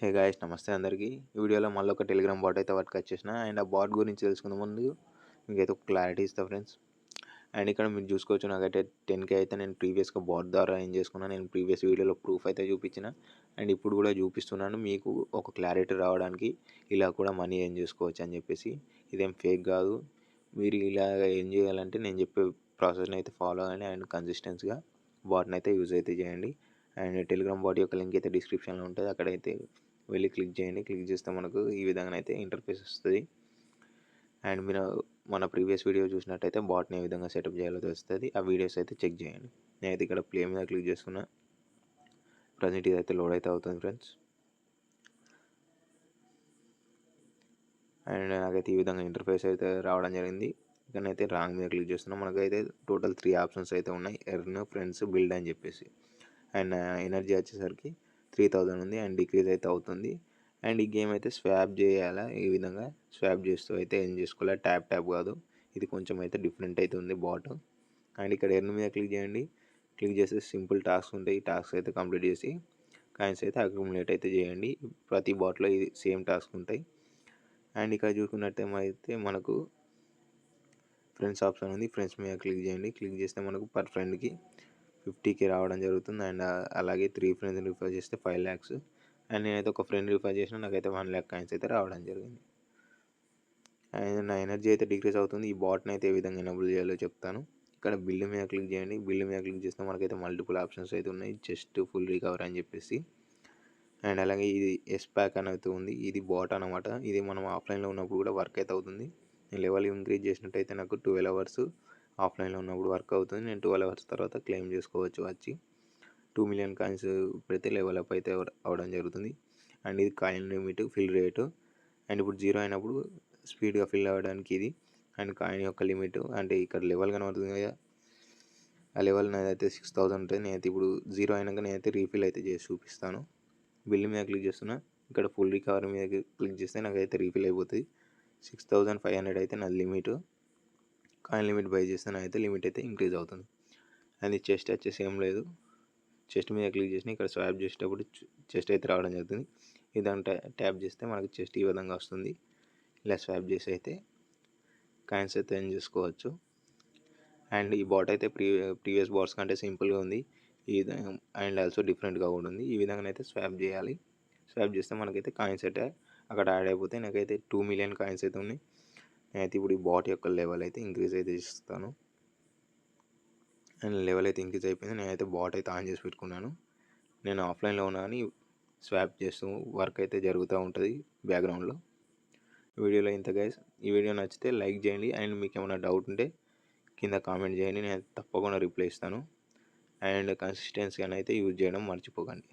Hey guys, నమస్తే అందరికీ. ఈ వీడియోలో మళ్ళీ ఒక టెలిగ్రామ్ బాట్ అయితే పట్టుకొచ్చేసిన. అండ్ ఆ బాట్ గురించి తెలుసుకునే ముందు మీకైతే ఒక క్లారిటీ ఇస్తా ఫ్రెండ్స్. అండ్ ఇక్కడ మీరు చూసుకోవచ్చు, నాకైతే 10K అయితే నేను ప్రీవియస్గా బాట్ ద్వారా ఏం చేసుకున్నాను. నేను ప్రీవియస్ వీడియోలో ప్రూఫ్ అయితే చూపించిన అండ్ ఇప్పుడు కూడా చూపిస్తున్నాను. మీకు ఒక క్లారిటీ రావడానికి ఇలా కూడా మనీ ఏం చేసుకోవచ్చు అని చెప్పేసి. ఇదేం ఫేక్ కాదు. మీరు ఇలా ఏం చేయాలంటే నేను చెప్పే ప్రాసెస్ని అయితే ఫాలో అవ్వండి అండ్ కన్సిస్టెన్సీగా బాట్ని అయితే యూజ్ అయితే చేయండి. అండ్ టెలిగ్రామ్ బాట్ యొక్క లింక్ అయితే డిస్క్రిప్షన్లో ఉంటుంది. అక్కడైతే వెళ్ళి క్లిక్ చేయండి. క్లిక్ చేస్తే మనకు ఈ విధంగా అయితే ఇంటర్ఫేస్ వస్తుంది. అండ్ మీరు మన ప్రీవియస్ వీడియో చూసినట్టయితే బాట్ని ఏ విధంగా సెటప్ చేయాలో తెలుస్తుంది. ఆ వీడియోస్ అయితే చెక్ చేయండి. నేనైతే ఇక్కడ ప్లే మీద క్లిక్ చేస్తున్నా. ప్రజెంట్ ఇదైతే లోడ్ అయితే అవుతుంది ఫ్రెండ్స్. అండ్ నాకైతే ఈ విధంగా ఇంటర్ఫేస్ అయితే రావడం జరిగింది. ఇక్కడైతే రాంగ్ మీద క్లిక్ చేస్తున్నాం. మనకైతే టోటల్ 3 ఆప్షన్స్ అయితే ఉన్నాయి: ఎర్న్, ఫ్రెండ్స్, బిల్డ్ అని చెప్పేసి. అండ్ ఎనర్జీ వచ్చేసరికి 3000 ఉంది అండ్ డిక్రీజ్ అయితే అవుతుంది. అండ్ ఈ గేమ్ అయితే స్వాప్ చేయాలా. ఈ విధంగా స్వాప్ చేస్తూ అయితే ఏం చేసుకోవాలి, ట్యాప్ కాదు. ఇది కొంచెం అయితే డిఫరెంట్ అయితే ఉంది బాట్. అండ్ ఇక్కడ ఎర్న్ మీద క్లిక్ చేయండి. క్లిక్ చేస్తే సింపుల్ టాస్క్ ఉంటాయి. ఈ టాస్క్ అయితే కంప్లీట్ చేసి కాయిన్స్ అయితే అక్యుములేట్ అయితే చేయండి. ప్రతి బాట్లో ఇది సేమ్ టాస్క్ ఉంటాయి. అండ్ ఇక్కడ చూసుకున్నట్టయితే మనకు ఫ్రెండ్స్ ఆప్షన్ ఉంది. ఫ్రెండ్స్ మీద క్లిక్ చేయండి. క్లిక్ చేస్తే మనకు పర్ ఫ్రెండ్కి 50K రావడం జరుగుతుంది. అండ్ అలాగే 3 ఫ్రెండ్స్ రిఫర్ చేస్తే 5 lakhs. అండ్ నేనైతే ఒక ఫ్రెండ్ రిఫర్ చేసిన, నాకైతే 1 lakh కాయిన్స్ అయితే రావడం జరిగింది. అండ్ నా ఎనర్జీ అయితే డిక్రీజ్ అవుతుంది. ఈ బాట్ని అయితే ఏ విధంగా ఎనబుల్ చేయాలో చెప్తాను. ఇక్కడ బిల్డ్ మీద క్లిక్ చేయండి. బిల్డ్ మీద క్లిక్ చేస్తే మనకైతే మల్టిపుల్ ఆప్షన్స్ అయితే ఉన్నాయి. చెస్ట్, ఫుల్ రికవర్ అని చెప్పేసి. అండ్ అలాగే ఇది ఎస్ ప్యాక్ అని అయితే ఉంది. ఇది బాట్ అనమాట. ఇది మనం ఆఫ్లైన్లో ఉన్నప్పుడు కూడా వర్క్ అయితే అవుతుంది. నేను లెవెల్ ఇంక్రీజ్ చేసినట్టయితే నాకు 12 hours ఆఫ్లైన్లో ఉన్నప్పుడు వర్క్ అవుతుంది. నేను 12 hours తర్వాత క్లెయిమ్ చేసుకోవచ్చు. వచ్చి 2 million కాయిన్స్ పెడితే లెవెల్ అప్ అయితే అవడం జరుగుతుంది. అండ్ ఇది coin limit, fill rate. And ఇప్పుడు 0 అయినప్పుడు స్పీడ్గా ఫిల్ అవ్వడానికి ఇది. అండ్ కాయిన్ యొక్క లిమిట్ అంటే ఇక్కడ లెవెల్ కనబడుతుంది కదా, ఆ లెవెల్ నాదైతే 6000 ఉంటుంది. నేనైతే ఇప్పుడు 0 అయినాక నేనైతే రీఫిల్ అయితే చేసి చూపిస్తాను. బిల్ మీద క్లిక్ చేస్తున్నా. ఇక్కడ ఫుల్ రికవరీ మీద క్లిక్ చేస్తే నాకైతే రీఫిల్ అయిపోతుంది. 6500 అయితే నా లిమిట్. కాయిన్ లిమిట్ బై చేస్తే నాకైతే లిమిట్ అయితే ఇంక్రీజ్ అవుతుంది. అండ్ చెస్ట్ వచ్చేసి ఏం లేదు. చెస్ట్ మీద క్లిక్ చేసిన ఇక్కడ స్వాప్ చేసేటప్పుడు చెస్ట్ అయితే రావడం జరుగుతుంది. ఇదంతా ట్యాప్ చేస్తే మనకి చెస్ట్ ఈ విధంగా వస్తుంది. ఇలా స్వాప్ చేసి అయితే కాయిన్స్ అయితే ఎర్న్ చేసుకోవచ్చు. అండ్ ఈ బాట్ అయితే ప్రీవియస్ బాట్స్ కంటే సింపుల్గా ఉంది. అండ్ ఆల్సో డిఫరెంట్గా కూడా ఉంది. ఈ విధంగా అయితే స్వాప్ చేయాలి. స్వాప్ చేస్తే మనకైతే కాయిన్స్ అయితే అక్కడ యాడ్ అయిపోతాయి. నాకైతే 2 million కాయిన్స్ అయితే ఉన్నాయి. నేనైతే ఇప్పుడు ఈ బాట్ యొక్క లెవెల్ అయితే ఇంక్రీజ్ అయితే చేస్తాను. అండ్ లెవెల్ అయితే ఇంక్రీజ్ అయిపోయింది. నేనైతే బాట్ అయితే ఆన్ చేసి పెట్టుకున్నాను. నేను ఆఫ్లైన్లో ఉన్నా అని స్వాప్ చేస్తూ వర్క్ అయితే జరుగుతూ ఉంటుంది బ్యాక్గ్రౌండ్లో. వీడియోలో ఇంత గైస్. ఈ వీడియో నచ్చితే లైక్ చేయండి. అండ్ మీకు ఏమైనా డౌట్ ఉంటే కింద కామెంట్ చేయండి. నేను తప్పకుండా రిప్లై ఇస్తాను. అండ్ కన్సిస్టెన్సీ అని అయితే యూజ్ చేయడం మర్చిపోకండి.